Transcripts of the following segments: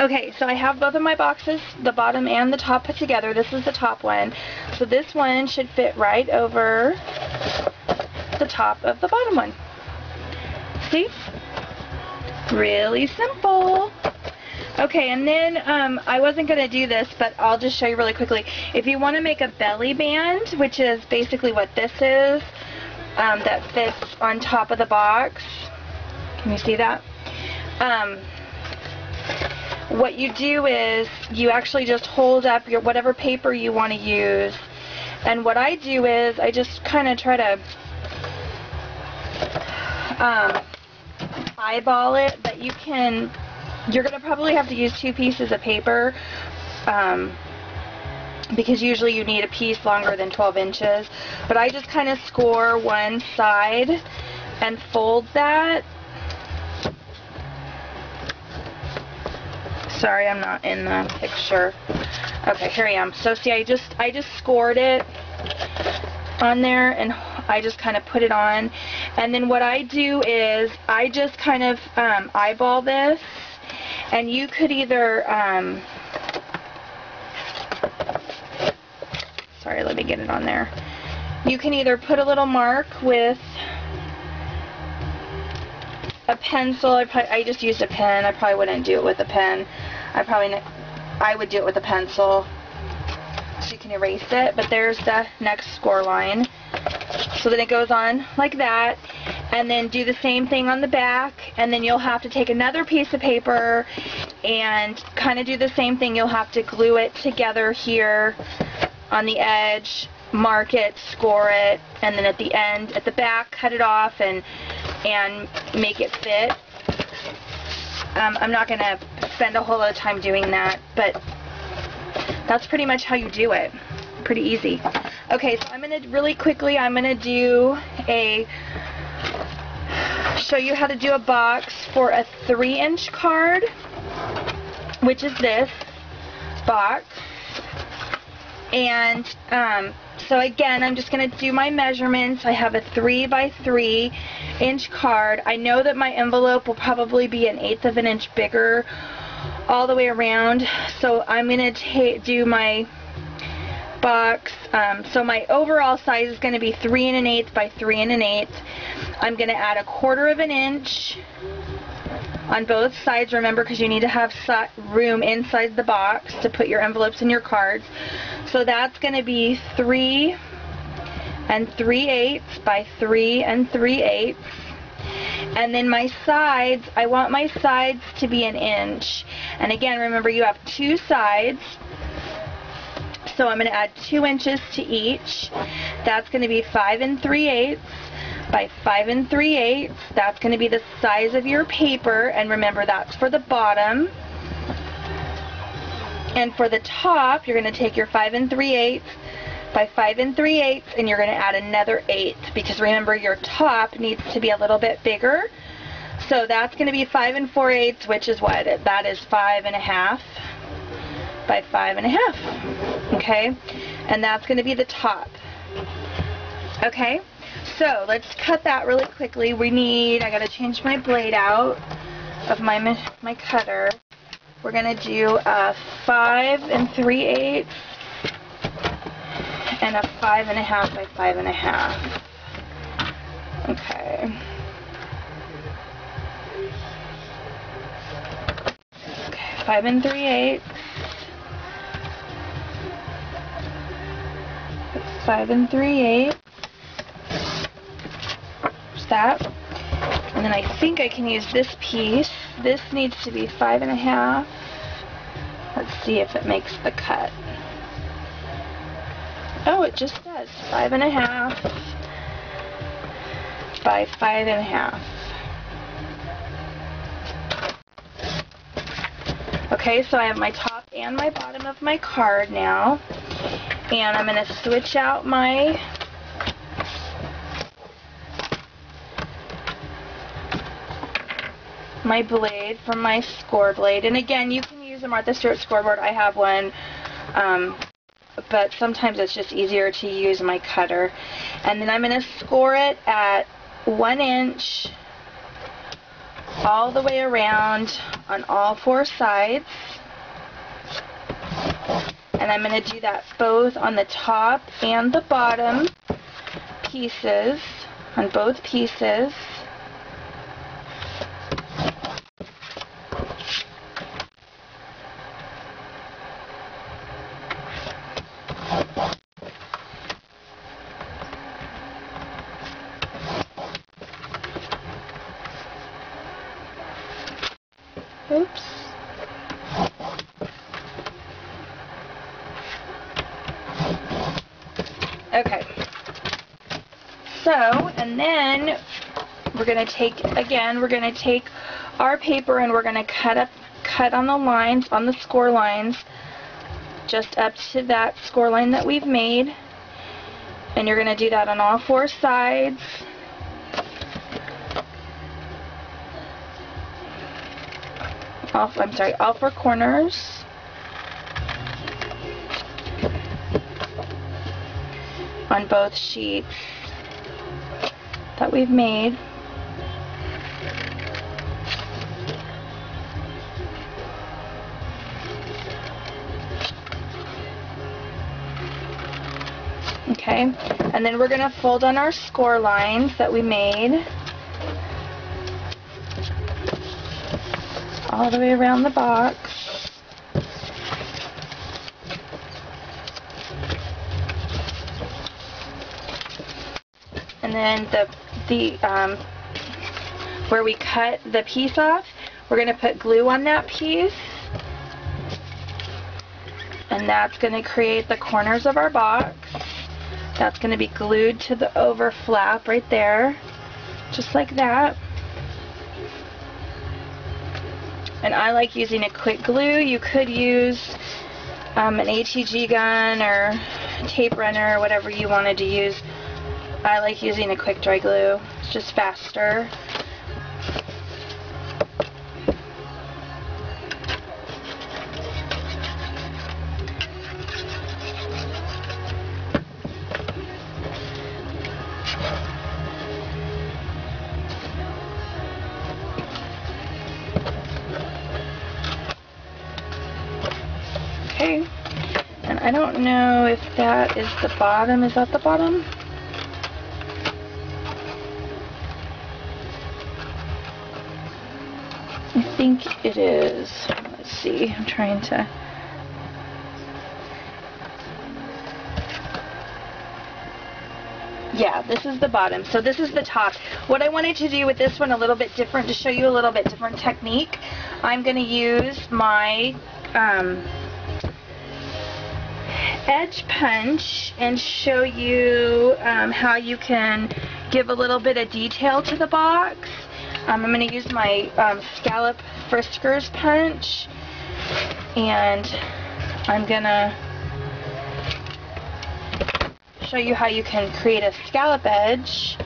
Okay, so I have both of my boxes, the bottom and the top put together. This is the top one. So this one should fit right over the top of the bottom one. See? Really simple. Okay, and then I wasn't going to do this, but I'll just show you really quickly. If you want to make a belly band, which is basically what this is, that fits on top of the box. Can you see that? What you do is you actually just hold up your whatever paper you want to use, and what I do is I just kind of try to eyeball it, but you're going to probably have to use 2 pieces of paper because usually you need a piece longer than 12 inches, but I just kind of score one side and fold that. Sorry, I'm not in the picture. Okay, here I am. So see, I just scored it on there, and I just kind of put it on. And then what I do is I just kind of eyeball this, and you could either sorry, let me get it on there. You can either put a little mark with a pencil. I just used a pen. I probably wouldn't do it with a pen. I would do it with a pencil so you can erase it. But there's the next score line. So then it goes on like that, and then do the same thing on the back, and then you'll have to take another piece of paper and kind of do the same thing. You'll have to glue it together here on the edge, mark it, score it, and then at the end, at the back, cut it off and make it fit. I'm not going to spend a whole lot of time doing that, but that's pretty much how you do it. Pretty easy. Okay, so I'm going to really quickly, I'm going to show you how to do a box for a 3-inch card, which is this box. And so again, I'm just going to do my measurements. I have a 3 by 3 inch card. I know that my envelope will probably be 1/8 of an inch bigger all the way around. So I'm going to do my box. So my overall size is going to be 3 1/8 by 3 1/8. I'm going to add 1/4 of an inch on both sides, remember, because you need to have room inside the box to put your envelopes and your cards. So that's going to be 3 3/8 by 3 3/8. And then my sides, I want my sides to be 1 inch. And again, remember, you have 2 sides. So I'm going to add 2 inches to each. That's going to be 5 3/8 by 5 3/8. That's going to be the size of your paper, and remember, that's for the bottom. And for the top, you're going to take your 5 3/8 by 5 3/8, and you're going to add another 1/8, because remember, your top needs to be a little bit bigger. So that's going to be 5 4/8, which is what? That is 5 1/2 by 5 1/2. Okay? And that's going to be the top. Okay? So let's cut that really quickly. I got to change my blade out of my cutter. We're going to do a 5 3/8 and a 5 1/2 by 5 1/2. Okay. Okay, 5 3/8. 5 3/8. That, and then I think I can use this piece. This needs to be 5 1/2. Let's see if it makes the cut. Oh, it just does. 5 1/2 by 5 1/2. Okay, so I have my top and my bottom of my card now, and I'm going to switch out my blade from my score blade. And again, you can use a Martha Stewart scoreboard. I have one, but sometimes it's just easier to use my cutter. And then I'm going to score it at 1 inch all the way around on all 4 sides. And I'm going to do that both on the top and the bottom pieces, on both pieces. Oops. Okay. So, and then we're going to take, again, we're going to take our paper and we're going to cut on the lines, on the score lines, just up to that score line that we've made. And you're going to do that on all 4 sides. All 4 corners. On both sheets that we've made. Okay, and then we're going to fold on our score lines that we made all the way around the box. And then where we cut the piece off, we're going to put glue on that piece. And that's going to create the corners of our box. That's going to be glued to the over flap right there, just like that. And I like using a quick glue. You could use an ATG gun or tape runner or whatever you wanted to use. I like using a quick dry glue. It's just faster. Okay, and I don't know if that is the bottom. Is that the bottom? I think it is. Let's see, I'm trying to... Yeah, this is the bottom. So this is the top. What I wanted to do with this one a little bit different, to show you a little bit different technique, I'm going to use my edge punch and show you how you can give a little bit of detail to the box. I'm going to use my scallop Friskers punch, and I'm going to show you how you can create a scallop edge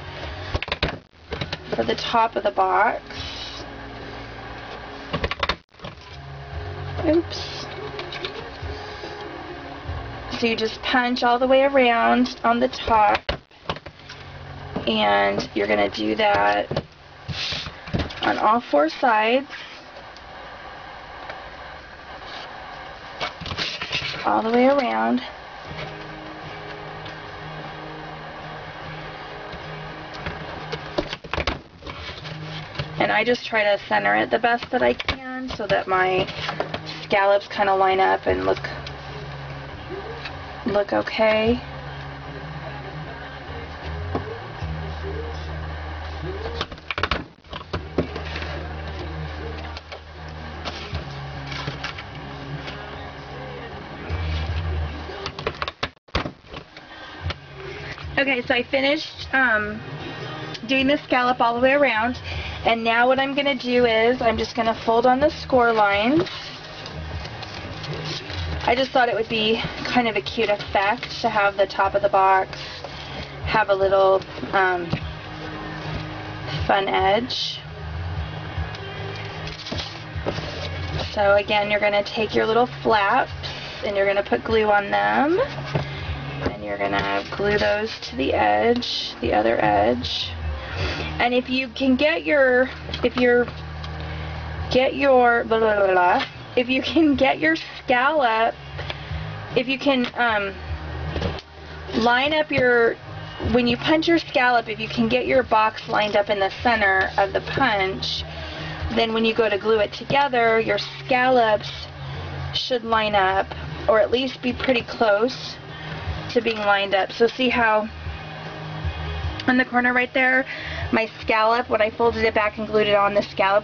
for the top of the box. Oops. So you just punch all the way around on the top, and you're going to do that on all 4 sides, all the way around. And I just try to center it the best that I can so that my scallops kind of line up and look okay. Okay, so I finished doing the scallop all the way around, and now what I'm going to do is I'm just going to fold on the score lines. I just thought it would be kind of a cute effect to have the top of the box have a little fun edge. So again, you're going to take your little flaps and you're going to put glue on them. And you're going to glue those to the edge, the other edge. And if you can get if you're get your blah, blah, blah, blah. If you can get your scallop, if you can line up your, when you punch your scallop, if you can get your box lined up in the center of the punch, then when you go to glue it together, your scallops should line up, or at least be pretty close to being lined up. So see how in the corner right there, my scallop, when I folded it back and glued it on, the scallop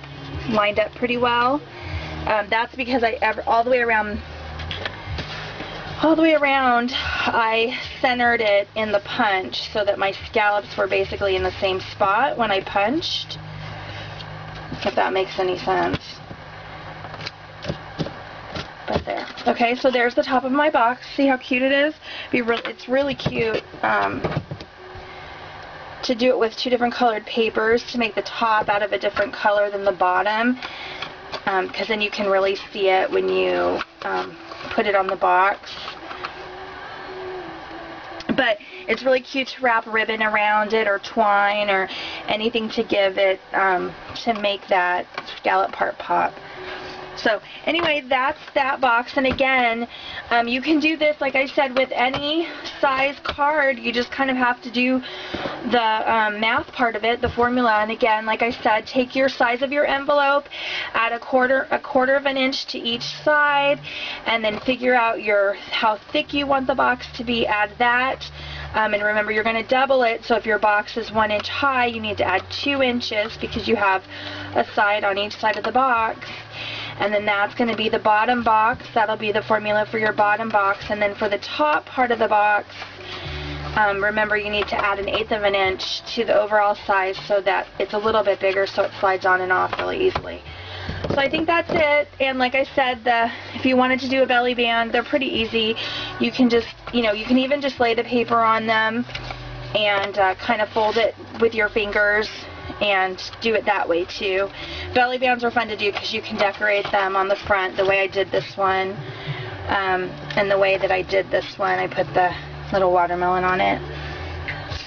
lined up pretty well. That's because all the way around, I centered it in the punch so that my scallops were basically in the same spot when I punched, if that makes any sense. But there. Okay, so there's the top of my box. See how cute it is? It's really cute to do it with 2 different colored papers, to make the top out of a different color than the bottom, because then you can really see it when you put it on the box. But it's really cute to wrap ribbon around it, or twine, or anything to give it, to make that scallop part pop. So anyway, that's that box. And again, you can do this, like I said, with any size card. You just kind of have to do the math part of it, the formula. And again, like I said, take your size of your envelope, add a quarter of an inch to each side, and then figure out how thick you want the box to be. Add that. And remember, you're going to double it, so if your box is 1 inch high, you need to add 2 inches, because you have a side on each side of the box. And then that's going to be the bottom box. That'll be the formula for your bottom box. And then for the top part of the box, remember, you need to add 1/8 of an inch to the overall size, so that it's a little bit bigger, so it slides on and off really easily. So I think that's it. And like I said, if you wanted to do a belly band, they're pretty easy. You can just, you can even just lay the paper on them and kind of fold it with your fingers and do it that way too. Belly bands are fun to do because you can decorate them on the front the way I did this one, and the way that I did this one, I put the little watermelon on it.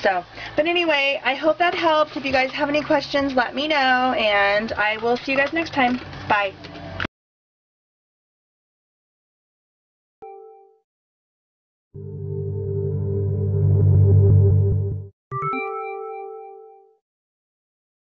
So, but anyway, I hope that helped. If you guys have any questions, let me know, and I will see you guys next time. Bye.